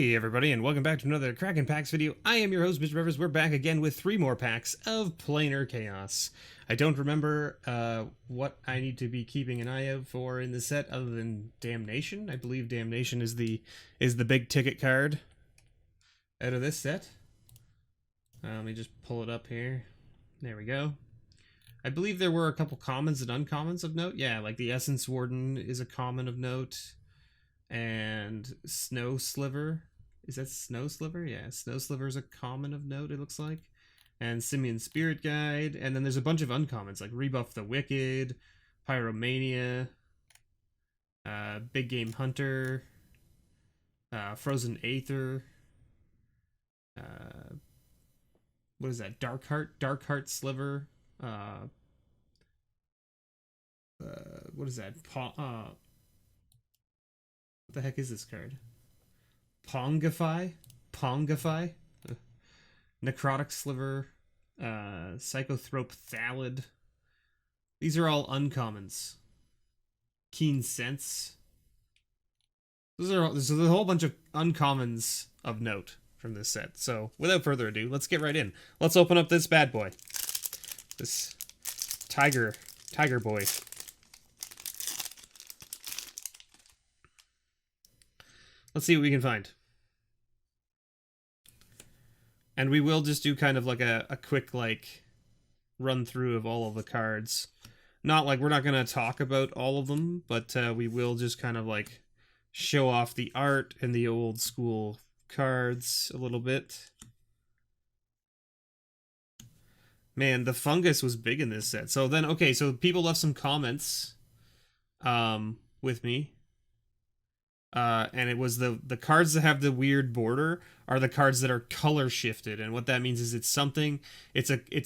Hey everybody, and welcome back to another Kraken Packs video. I am your host, MrBevers. We're back again with 3 more packs of Planar Chaos. I don't remember what I need to be keeping an eye out for in the set other than Damnation. I believe Damnation is the big ticket card out of this set. Let me just pull it up here. There we go. I believe there were a couple commons and uncommons of note. Yeah, like the Essence Warden is a common of note. And Snow Sliver. Is that Snow Sliver? Yeah, Snow Sliver is a common of note, it looks like. And Simian Spirit Guide. And then there's a bunch of uncommons, like Rebuff the Wicked, Pyromania, Big Game Hunter, Frozen Aether, what is that? Dark Heart Sliver, what is that? What the heck is this card? Pongify? Necrotic Sliver, Psychothrope Thalid. These are all uncommons. Keen Sense. There's a whole bunch of uncommons of note from this set. So, without further ado, let's get right in. Let's open up this bad boy. This Tiger Boy. Let's see what we can find. And we will just do kind of like a quick like run through of all of the cards. Not like we're not going to talk about all of them, but we will just kind of like show off the art and the old school cards a little bit. Man, the fungus was big in this set. So then, okay, so people left some comments with me. And it was the cards that have the weird border are the cards that are color shifted, and what that means is it's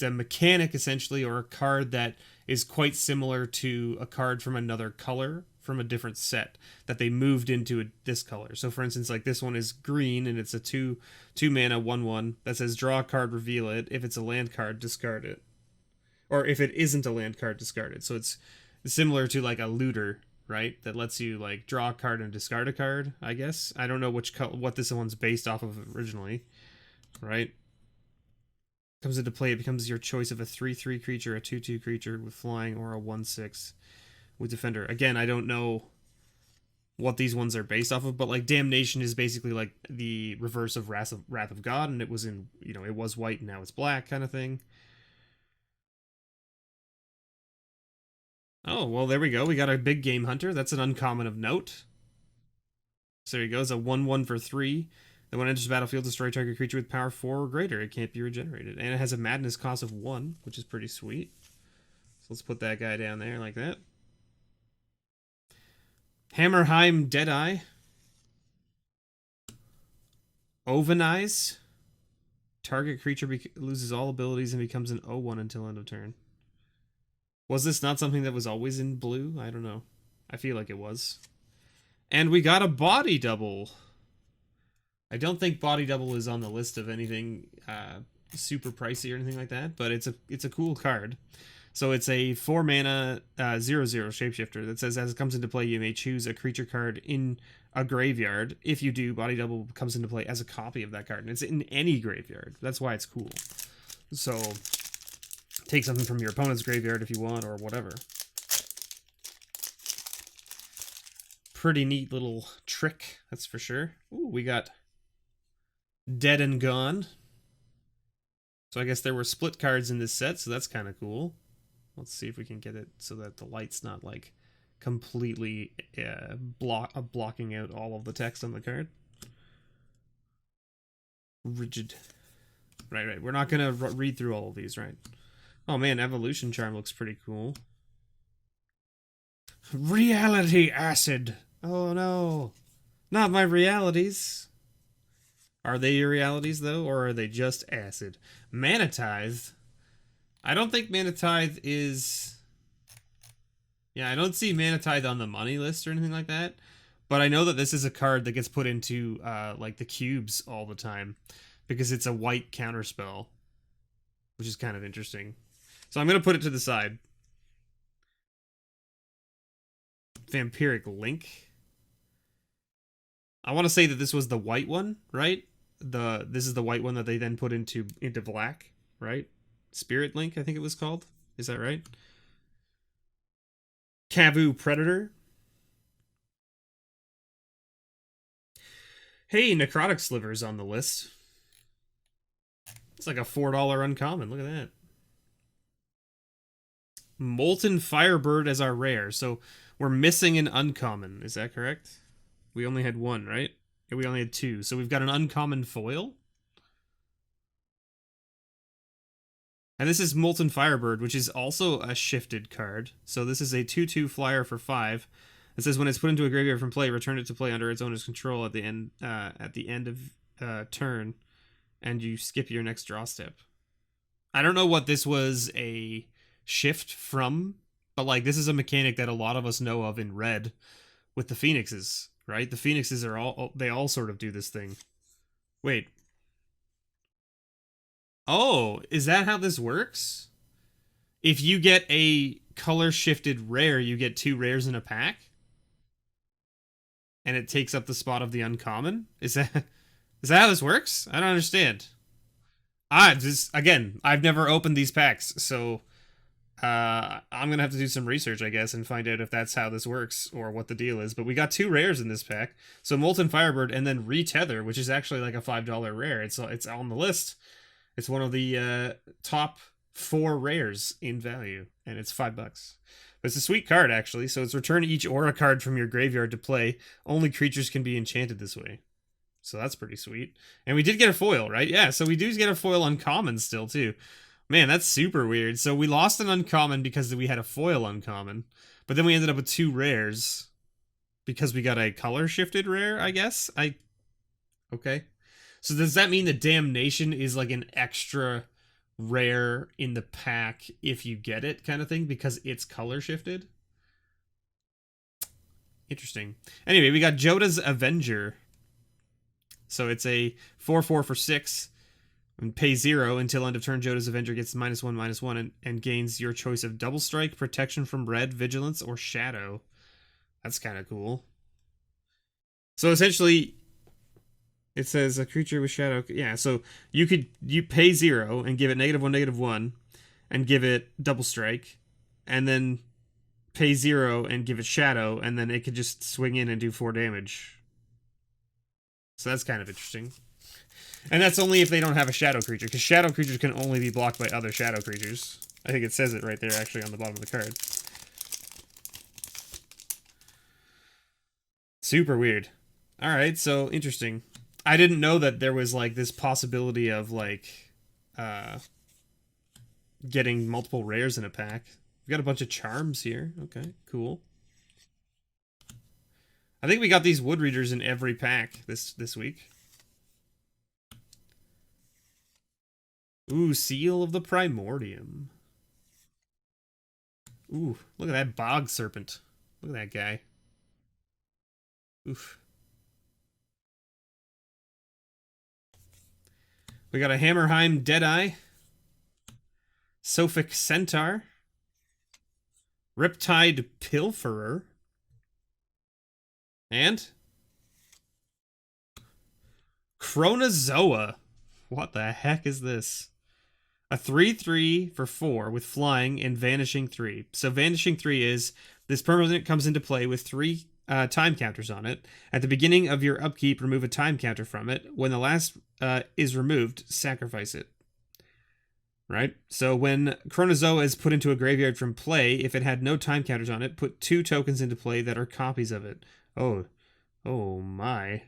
a mechanic essentially, or a card that is quite similar to a card from another color from a different set that they moved into this color. So for instance, like this one is green and it's a 2 mana 1/1 that says draw a card, reveal it. If it's a land card, discard it. Or if it isn't a land card, discard it. So it's similar to like a looter, right? That lets you like draw a card and discard a card, I guess. I don't know what this one's based off of originally, right? Comes into play, it becomes your choice of a 3/3 creature, a 2/2 creature with flying, or a 1/6 with defender. Again, I don't know what these ones are based off of, but like Damnation is basically like the reverse of Wrath of God, and it was in, it was white and now it's black kind of thing. Oh, well, there we go. We got a Big Game Hunter. That's an uncommon of note. So there he goes, a 1/1 for 3. Then when it enters the battlefield, destroy target creature with power 4 or greater. It can't be regenerated. And it has a madness cost of 1, which is pretty sweet. So let's put that guy down there like that. Hammerheim Deadeye. Ovenize. Target creature loses all abilities and becomes an 0/1 until end of turn. Was this not something that was always in blue? I don't know. I feel like it was. And we got a body double. I don't think body double is on the list of anything super pricey or anything like that, but it's a cool card. So it's a 4 mana 0/0 shapeshifter that says as it comes into play, you may choose a creature card in a graveyard. If you do, body double comes into play as a copy of that card, and it's in any graveyard. That's why it's cool. So take something from your opponent's graveyard if you want, or whatever. Pretty neat little trick, that's for sure. Ooh, we got Dead and Gone. So I guess there were split cards in this set, so that's kind of cool. Let's see if we can get it so that the light's not like completely blocking out all of the text on the card. Rigid. Right. We're not going to read through all of these, right? Oh man, Evolution Charm looks pretty cool. Reality Acid. Oh no. Not my realities. Are they your realities though, or are they just acid? Mana Tithe. I don't think Mana Tithe is... Yeah, I don't see Mana Tithe on the money list or anything like that. But I know that this is a card that gets put into like the cubes all the time, because it's a white counterspell, which is kind of interesting. So I'm going to put it to the side. Vampiric Link. I want to say that this was the white one, right? This is the white one that they then put into black, right? Spirit Link, I think it was called. Is that right? Kavu Predator. Hey, Necrotic Sliver's on the list. It's like a $4 uncommon. Look at that. Molten Firebird as our rare. So we're missing an uncommon. Is that correct? We only had one, right? Yeah, we only had two. So we've got an uncommon foil. And this is Molten Firebird, which is also a shifted card. So this is a 2/2 flyer for 5. It says when it's put into a graveyard from play, return it to play under its owner's control at the end of turn, and you skip your next draw step. I don't know what this was a shift from, but like this is a mechanic that a lot of us know of in Red with the Phoenixes, right? The Phoenixes are all sort of do this thing. Wait. Oh, is that how this works? If you get a color shifted rare, you get 2 rares in a pack? And it takes up the spot of the uncommon? Is that how this works? I don't understand. I've never opened these packs, so I'm gonna have to do some research, I guess, and find out if that's how this works or what the deal is. But we got 2 rares in this pack, so Molten Firebird and then Retether, which is actually like a $5 rare. It's on the list. It's one of the top 4 rares in value, and it's $5. But it's a sweet card actually. So it's return each aura card from your graveyard to play. Only creatures can be enchanted this way. So that's pretty sweet. And we did get a foil, right? Yeah, so we do get a foil uncommon still, too. Man, that's super weird. So we lost an uncommon because we had a foil uncommon. But then we ended up with 2 rares. Because we got a color shifted rare, I guess? Okay. So does that mean that Damnation is like an extra rare in the pack if you get it kind of thing? Because it's color shifted? Interesting. Anyway, we got Joda's Avenger. So it's a 4/4 for 6. And pay 0 until end of turn. Joda's Avenger gets -1/-1 and gains your choice of Double Strike, Protection from Red, Vigilance, or Shadow. That's kind of cool. So essentially, it says a creature with Shadow. Yeah, so you pay 0 and give it -1/-1 and give it Double Strike, and then pay 0 and give it Shadow, and then it could just swing in and do 4 damage. So that's kind of interesting. And that's only if they don't have a shadow creature, because shadow creatures can only be blocked by other shadow creatures. I think it says it right there, actually, on the bottom of the card. Super weird. Alright, so interesting. I didn't know that there was, like, this possibility of, like, getting multiple rares in a pack. We've got a bunch of charms here. Okay, cool. I think we got these wood readers in every pack this week. Ooh, Seal of the Primordium. Ooh, look at that Bog Serpent. Look at that guy. Oof. We got a Hammerheim Deadeye. Sophic Centaur. Riptide Pilferer. And Chronozoa. What the heck is this? A 3/3 for 4 with flying and vanishing 3. So vanishing 3 is this permanent comes into play with 3 time counters on it. At the beginning of your upkeep, remove a time counter from it. When the last is removed, sacrifice it. Right? So when Chronozoa is put into a graveyard from play, if it had no time counters on it, put 2 tokens into play that are copies of it. Oh my.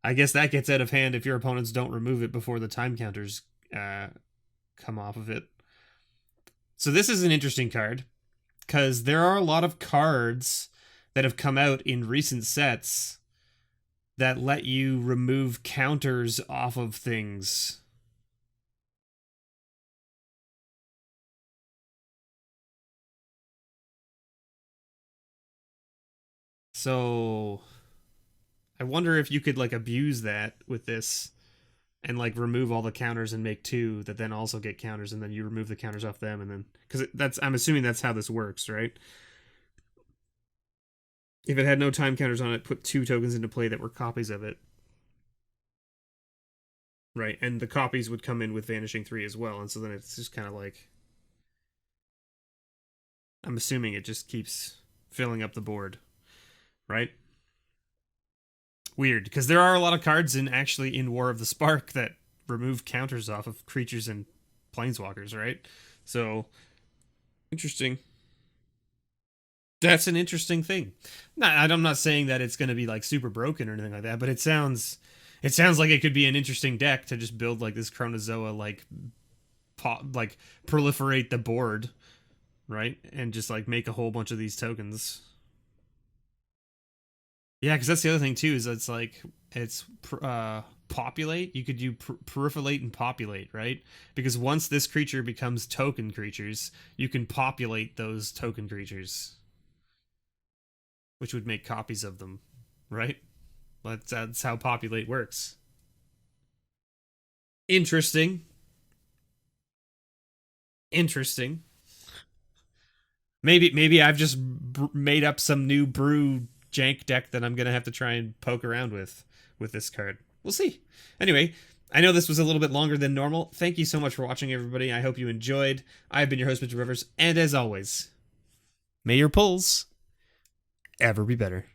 I guess that gets out of hand if your opponents don't remove it before the time counters come off of it. So this is an interesting card, because there are a lot of cards that have come out in recent sets that let you remove counters off of things. So I wonder if you could like abuse that with this and like remove all the counters and make 2 that then also get counters, and then you remove the counters off them, and then because that's I'm assuming that's how this works, right? If it had no time counters on it, put 2 tokens into play that were copies of it. Right, and the copies would come in with Vanishing 3 as well, and so then it's just kind of like... I'm assuming it just keeps filling up the board, right? Weird, because there are a lot of cards in War of the Spark that remove counters off of creatures and planeswalkers, right? So, interesting. That's an interesting thing. I'm not saying that it's going to be like super broken or anything like that, but it sounds like it could be an interesting deck to just build like this Chronozoa like proliferate the board, right? And just like make a whole bunch of these tokens. Yeah, because that's the other thing too. Is it's populate. You could do proliferate and populate, right? Because once this creature becomes token creatures, you can populate those token creatures, which would make copies of them, right? That's how populate works. Interesting. Interesting. Maybe I've just made up some new brew jank deck that I'm gonna have to try and poke around with this card. We'll see. Anyway, I know this was a little bit longer than normal. Thank you so much for watching, everybody. I hope you enjoyed. I've been your host, MrBevers, and as always, may your pulls ever be better.